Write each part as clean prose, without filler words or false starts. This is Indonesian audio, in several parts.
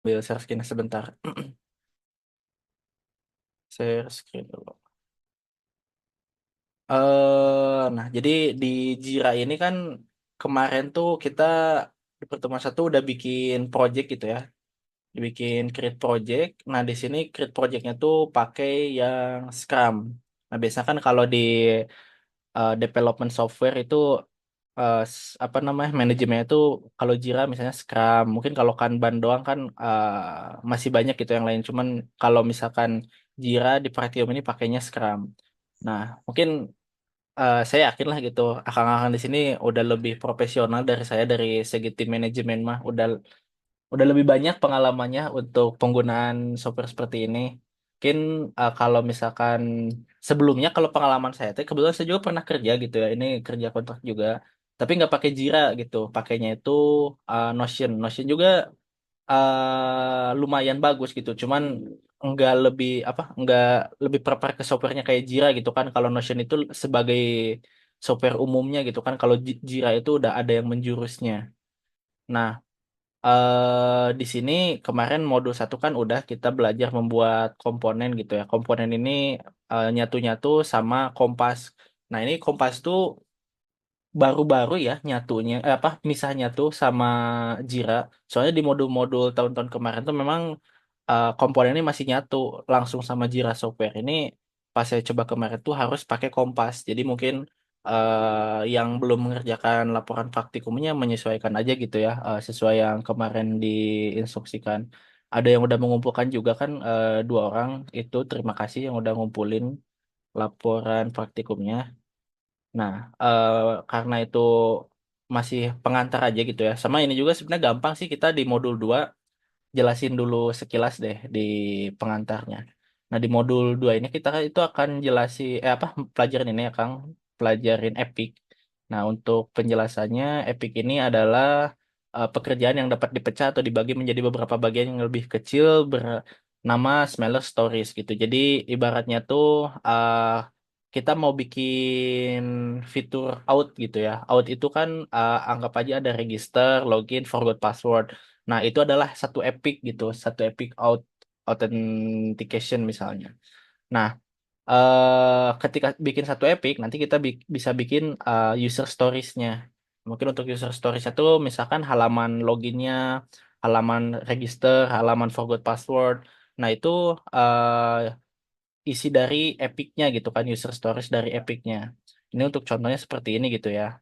Ambil share screen sebentar. Share screen dulu. Nah, jadi di Jira ini kan kemarin tuh kita di pertemuan satu udah bikin project gitu ya, dibikin create project. Nah, di sini create projectnya tuh pakai yang Scrum. Nah, biasanya kan kalau di development software itu apa namanya manajemennya itu kalau Jira misalnya Scrum, mungkin kalau Kanban doang kan masih banyak gitu yang lain. Cuman kalau misalkan Jira di Pratium ini pakainya Scrum. Nah, mungkin saya yakin lah gitu, akang-akang di sini udah lebih profesional dari saya dari segi tim manajemen mah, udah lebih banyak pengalamannya untuk penggunaan software seperti ini. Mungkin kalau misalkan sebelumnya kalau pengalaman saya tuh kebetulan saya juga pernah kerja gitu ya. Ini kerja kontrak juga. Tapi nggak pakai Jira gitu. Pakainya itu Notion. Notion juga lumayan bagus gitu. Cuman nggak lebih apa nggak lebih prefer ke softwarenya kayak Jira gitu kan. Kalau Notion itu sebagai software umumnya gitu kan. Kalau Jira itu udah ada yang menjurusnya. Nah, di sini kemarin modul satu kan udah kita belajar membuat komponen gitu ya. Komponen ini nyatu-nyatu sama kompas. Nah, ini kompas tuh baru-baru ya nyatunya, apa misahnya tuh sama Jira. Soalnya di modul-modul tahun-tahun kemarin tuh memang komponen ini masih nyatu langsung sama Jira Software. Ini pas saya coba kemarin tuh harus pakai kompas. Jadi mungkin yang belum mengerjakan laporan praktikumnya menyesuaikan aja gitu ya, sesuai yang kemarin diinstruksikan. Ada yang udah mengumpulkan juga kan, dua orang itu terima kasih yang udah ngumpulin laporan praktikumnya. Nah, eh, karena itu masih pengantar aja gitu ya. Sama ini juga sebenarnya gampang sih kita di modul 2 jelasin dulu sekilas deh di pengantarnya. Nah, di modul 2 ini kita itu akan apa pelajaran ini ya Kang, pelajarin Epic. Nah, untuk penjelasannya Epic ini adalah pekerjaan yang dapat dipecah atau dibagi menjadi beberapa bagian yang lebih kecil bernama Smaller Stories gitu. Jadi ibaratnya tuh kita mau bikin fitur out gitu ya. Out itu kan anggap aja ada register, login, forgot password. Nah, itu adalah satu epic gitu, satu epic authentication misalnya. Nah, ketika bikin satu epic, nanti kita bisa bikin user stories-nya. Mungkin untuk user stories itu misalkan halaman loginnya, halaman register, halaman forgot password. Nah, itu isi dari epicnya gitu kan, user stories dari epicnya. Ini untuk contohnya seperti ini gitu ya.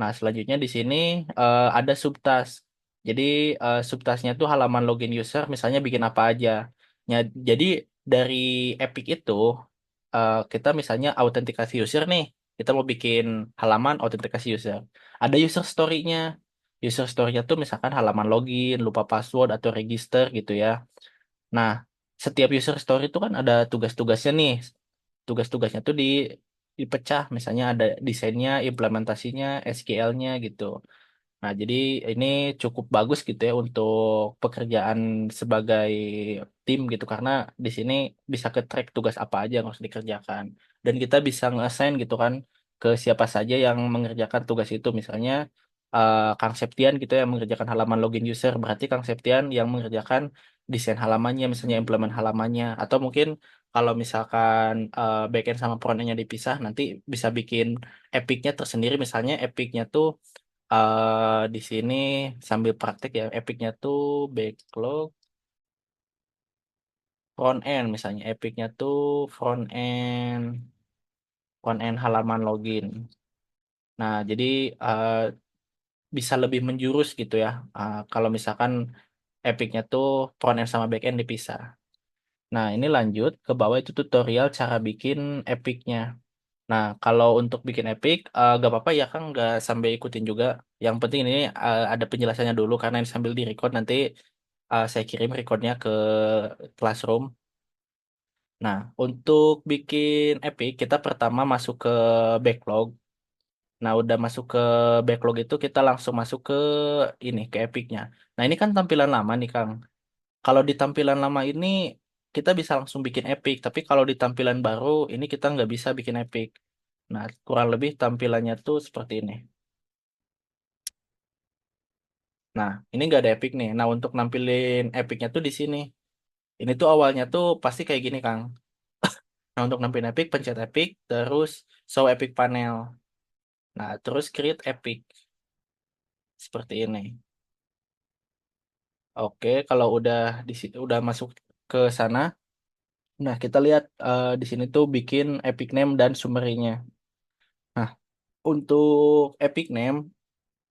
Nah, selanjutnya di sini ada subtask. Jadi subtasknya tuh halaman login user, misalnya bikin apa aja. Jadi dari Epic itu kita misalnya autentikasi user nih. Kita mau bikin halaman autentikasi user. Ada user story-nya. User story-nya tuh misalkan halaman login, lupa password atau register gitu ya. Nah, setiap user story itu kan ada tugas-tugasnya nih. Tugas-tugasnya tuh dipecah, misalnya ada desainnya, implementasinya, SQL-nya gitu. Nah, jadi ini cukup bagus gitu ya untuk pekerjaan sebagai tim gitu karena di sini bisa ke track tugas apa aja yang harus dikerjakan dan kita bisa nge-assign gitu kan ke siapa saja yang mengerjakan tugas itu. Misalnya Kang Septian gitu ya yang mengerjakan halaman login user, berarti Kang Septian yang mengerjakan desain halamannya, misalnya implement halamannya, atau mungkin kalau misalkan backend sama frontend-nya dipisah, nanti bisa bikin epicnya tersendiri. Misalnya epicnya tuh di sini sambil praktek ya, epicnya tuh backlog front end, misalnya epicnya tuh front end halaman login. Nah, jadi eh, bisa lebih menjurus gitu ya. Kalau misalkan epicnya tuh front end sama back end dipisah. Nah, ini lanjut ke bawah itu tutorial cara bikin epicnya. Nah, kalau untuk bikin epic, gak apa-apa ya Kang, gak sampai ikutin juga. Yang penting ini ada penjelasannya dulu karena ini sambil di-record nanti saya kirim recordnya ke Classroom. Nah, untuk bikin epic, kita pertama masuk ke backlog. Nah, udah masuk ke backlog itu kita langsung masuk ke ini, ke epicnya. Nah, ini kan tampilan lama nih Kang. Kalau di tampilan lama ini kita bisa langsung bikin epic, tapi kalau di tampilan baru ini kita nggak bisa bikin epic. Nah, kurang lebih tampilannya tuh seperti ini. Nah, ini nggak ada epic nih. Nah, untuk nampilin epicnya tuh di sini. Ini tuh awalnya tuh pasti kayak gini, Kang. Nah, untuk nampilin epic, pencet epic, terus show epic panel. Nah, terus create epic. Seperti ini. Oke, kalau udah udah masuk ke sana, nah kita lihat di sini tuh bikin epic name dan summary-nya. Nah, untuk epic name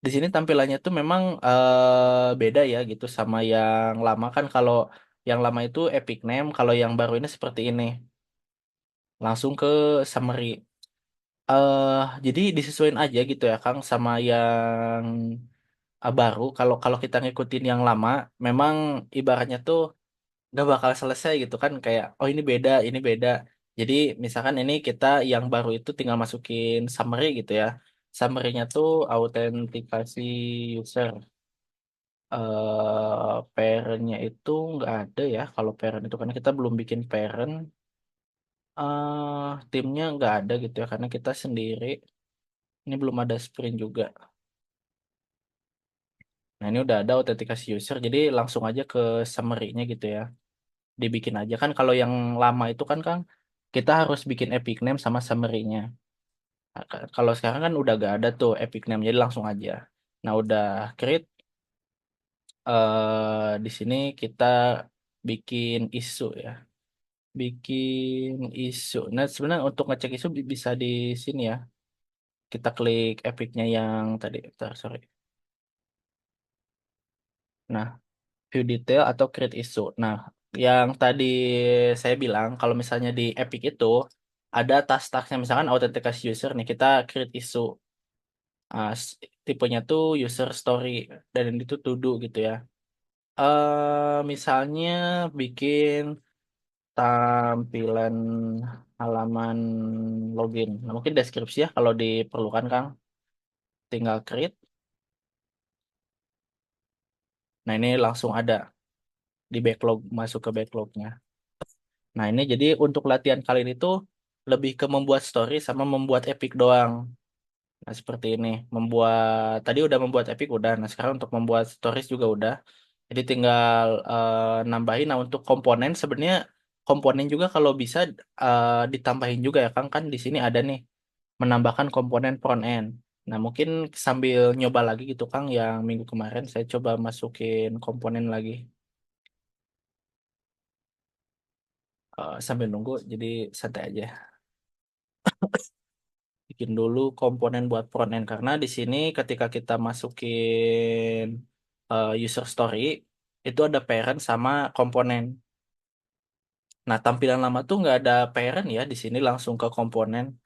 di sini tampilannya tuh memang beda ya gitu sama yang lama kan. Kalau yang lama itu epic name, kalau yang baru ini seperti ini. Langsung ke summary. Jadi disesuaikan aja gitu ya Kang sama yang baru. Kalau kalau kita ngikutin yang lama, memang ibaratnya tuh nggak bakal selesai gitu kan, kayak oh ini beda. Jadi misalkan ini kita yang baru itu tinggal masukin summary gitu ya. Summary-nya tuh autentikasi user. Parent-nya itu nggak ada ya. Kalau parent itu karena kita belum bikin parent. Timnya nggak ada gitu ya karena kita sendiri. Ini belum ada sprint juga. Nah ini udah ada autentikasi user. Jadi langsung aja ke summary-nya gitu ya. Dibikin aja kan kalau yang lama itu kan Kang kita harus bikin epic name sama summary-nya. Nah, kalau sekarang kan udah gak ada tuh epic name jadi langsung aja. Nah udah create di sini kita bikin isu ya. Bikin isu. Nah sebenarnya untuk ngecek isu bisa di sini ya. Kita klik epicnya yang tadi. Bentar, sorry. Nah view detail atau create issue. Nah, yang tadi saya bilang kalau misalnya di Epic itu ada tas-tasnya misalkan autentikasi user nih kita create issue. Tipenya tuh user story dan itu to do gitu ya. Misalnya bikin tampilan halaman login. Nah, mungkin deskripsi ya kalau diperlukan Kang. Tinggal create. Nah, ini langsung ada di backlog masuk ke backlognya. Nah, ini jadi untuk latihan kali ini tuh lebih ke membuat story sama membuat epic doang. Nah, seperti ini. Tadi udah membuat epic udah. Nah, sekarang untuk membuat stories juga udah. Jadi tinggal nambahin. Nah, untuk komponen sebenarnya komponen juga kalau bisa ditambahin juga ya, Kang. Kan di sini ada nih menambahkan komponen front end. Nah, mungkin sambil nyoba lagi gitu, Kang, yang minggu kemarin saya coba masukin komponen lagi. Sambil nunggu, jadi santai aja. Bikin dulu komponen buat front end karena di sini ketika kita masukin user story itu ada parent sama komponen. Nah, tampilan lama tuh nggak ada parent ya di sini langsung ke komponen.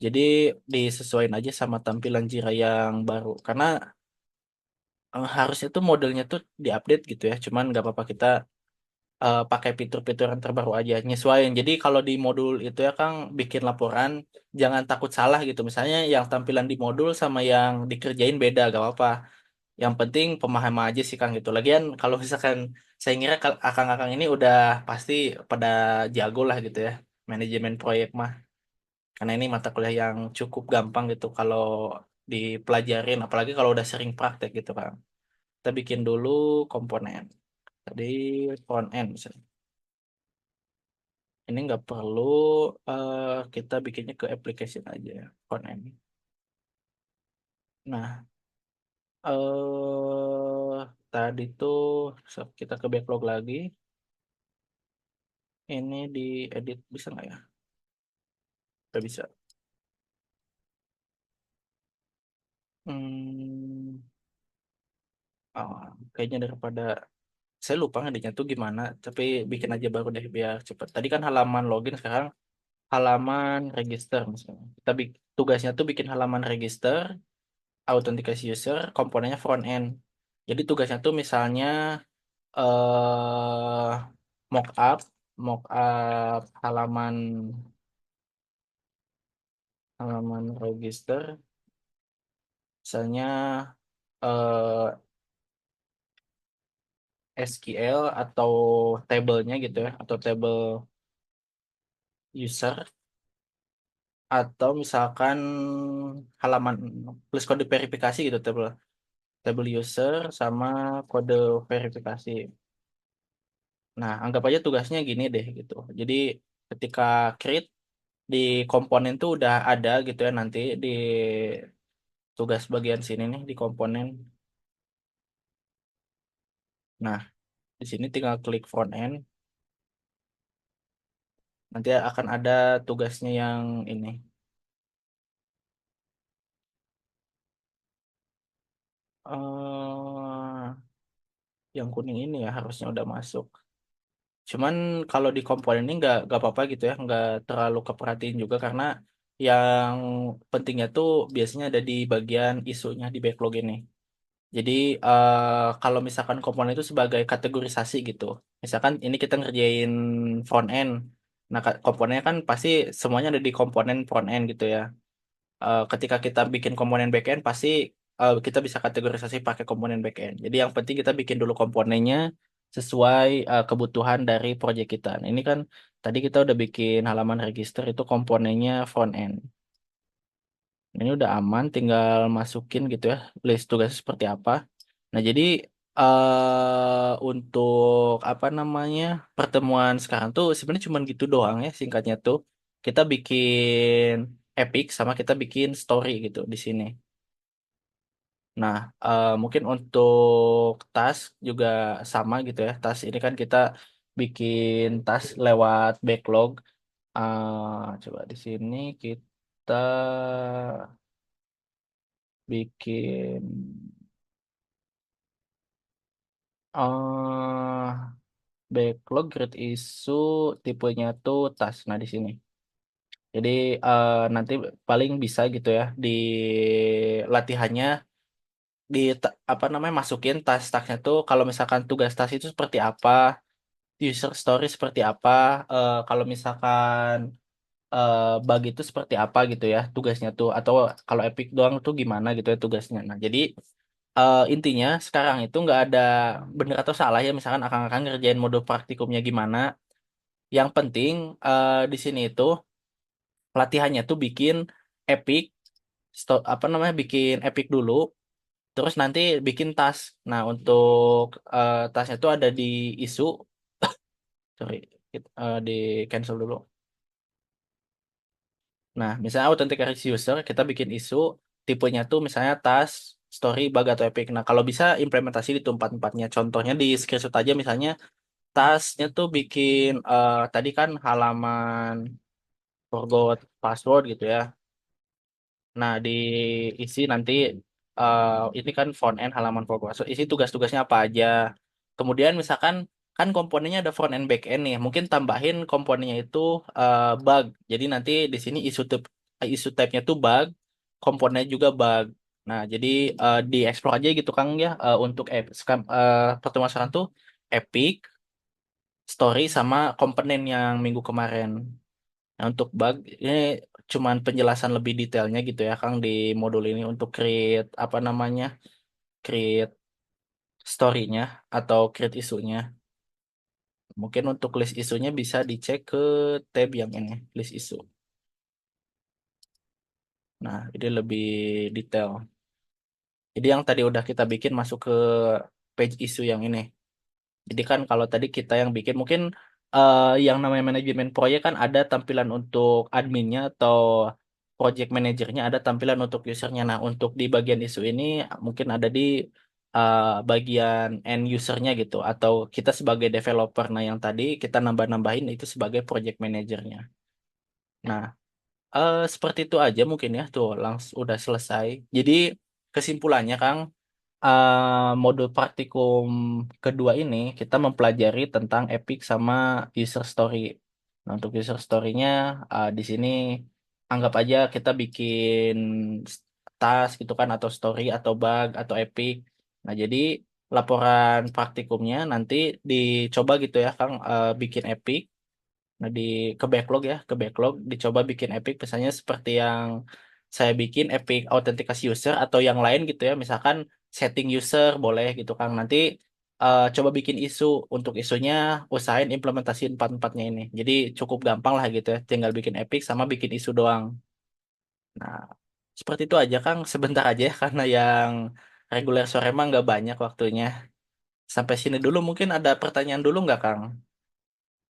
Jadi disesuaikan aja sama tampilan Jira yang baru karena harusnya tuh modelnya tuh diupdate gitu ya. Cuman nggak apa-apa kita pakai fitur-fitur yang terbaru aja nyesuaiin. Jadi kalau di modul itu ya Kang bikin laporan jangan takut salah gitu. Misalnya yang tampilan di modul sama yang dikerjain beda gak apa-apa. Yang penting pemahaman aja sih Kang gitu. Lagian kalau misalkan saya ngira akang-akang ini udah pasti pada jago lah gitu ya manajemen proyek mah. Karena ini mata kuliah yang cukup gampang gitu kalau dipelajarin apalagi kalau udah sering praktek gitu Kang. Kita bikin dulu komponen. Tadi front end misalnya. Ini nggak perlu kita bikinnya ke application aja ya, front end. Nah, tadi tuh kita ke backlog lagi. Ini diedit bisa nggak ya? Nggak bisa. Hmm, kayaknya daripada saya lupa ngeditnya tuh gimana, tapi bikin aja baru deh biar cepet. Tadi kan halaman login, sekarang halaman register misalnya. Tugasnya tuh bikin halaman register, autentikasi user, komponennya front end. Jadi tugasnya tuh misalnya eh mockup mockup halaman register misalnya SQL atau tabelnya gitu ya atau table user atau misalkan halaman plus kode verifikasi gitu tabel Table user sama kode verifikasi. Nah, anggap aja tugasnya gini deh gitu. Jadi ketika create di komponen tuh udah ada gitu ya nanti di tugas bagian sini nih di komponen. Nah, di sini tinggal klik front end. Nanti akan ada tugasnya yang ini. eh yang kuning ini ya harusnya udah masuk. Cuman kalau di komponen ini nggak apa-apa gitu ya, nggak terlalu keperhatiin juga karena yang pentingnya tuh biasanya ada di bagian isunya di backlog ini. Jadi kalau misalkan komponen itu sebagai kategorisasi gitu, misalkan ini kita ngerjain front end, nah komponennya kan pasti semuanya ada di komponen front end gitu ya. Ketika kita bikin komponen backend pasti kita bisa kategorisasi pakai komponen backend. Jadi yang penting kita bikin dulu komponennya sesuai kebutuhan dari project kita. Nah, ini kan tadi kita udah bikin halaman register itu komponennya front end. Ini udah aman, tinggal masukin gitu ya list tugas seperti apa. Nah jadi untuk apa namanya pertemuan sekarang tuh sebenarnya cuma gitu doang ya singkatnya tuh. Kita bikin epic sama kita bikin story gitu di sini. Nah, mungkin untuk tas juga sama gitu ya. Tas ini kan kita bikin tas lewat backlog. Coba di sini kita bikin backlog grade issue tipenya tuh tas. Nah, di sini. Jadi nanti paling bisa gitu ya di latihannya di apa namanya masukin tas-tasnya tuh kalau misalkan tugas tas itu seperti apa, user story seperti apa, kalau misalkan bug itu seperti apa gitu ya tugasnya tuh atau kalau Epic doang tuh gimana gitu ya tugasnya. Nah, jadi intinya sekarang itu nggak ada benar atau salah ya misalkan akan ngerjain modul praktikumnya gimana. Yang penting di sini itu latihannya tuh bikin Epic apa namanya bikin Epic dulu terus nanti bikin tas. Nah, untuk tasnya tuh ada di isu, sorry, di cancel dulu. Nah, misalnya authenticate user, kita bikin isu, tipenya tuh misalnya tas, story, bug, atau epic. Nah, kalau bisa implementasi di tempat-tempatnya. Contohnya di screenshot aja misalnya, tasnya tuh bikin, tadi kan halaman forgot password gitu ya. Nah, diisi nanti ini kan front end halaman progress. So, isi tugas-tugasnya apa aja. Kemudian misalkan kan komponennya ada front end back end nih. Mungkin tambahin komponennya itu bug. Jadi nanti di sini isu type-nya tuh bug, komponennya juga bug. Nah, jadi di explore aja gitu Kang ya untuk pertemuan sekarang tuh Epic, Story sama komponen yang minggu kemarin. Nah, untuk bug ini cuman penjelasan lebih detailnya gitu ya Kang di modul ini untuk create apa namanya? Create story-nya atau create isunya. Mungkin untuk list isunya bisa dicek ke tab yang ini, list isu. Nah, ini lebih detail. Jadi yang tadi udah kita bikin masuk ke page isu yang ini. Jadi kan kalau tadi kita yang bikin mungkin yang namanya manajemen proyek kan ada tampilan untuk adminnya atau project manajernya ada tampilan untuk usernya. Nah, untuk di bagian isu ini mungkin ada di bagian end usernya gitu atau kita sebagai developer. Nah, yang tadi kita nambah-nambahin itu sebagai project manajernya. Nah, seperti itu aja mungkin ya tuh langsung udah selesai. Jadi kesimpulannya Kang modul praktikum kedua ini kita mempelajari tentang Epic sama user story. Nah, untuk user story-nya di sini anggap aja kita bikin task gitu kan atau story atau bug atau Epic. Nah, jadi laporan praktikumnya nanti dicoba gitu ya Kang bikin Epic. Nah, ke backlog ya, ke backlog dicoba bikin Epic misalnya seperti yang saya bikin Epic autentikasi user atau yang lain gitu ya. Misalkan setting user boleh gitu kan. Nanti coba bikin isu. Untuk isunya usahain implementasi empat-empatnya ini. Jadi cukup gampang lah gitu ya. Tinggal bikin Epic sama bikin isu doang. Nah, seperti itu aja Kang. Sebentar aja ya karena yang Reguler sore mah nggak banyak waktunya. Sampai sini dulu mungkin ada pertanyaan dulu nggak Kang?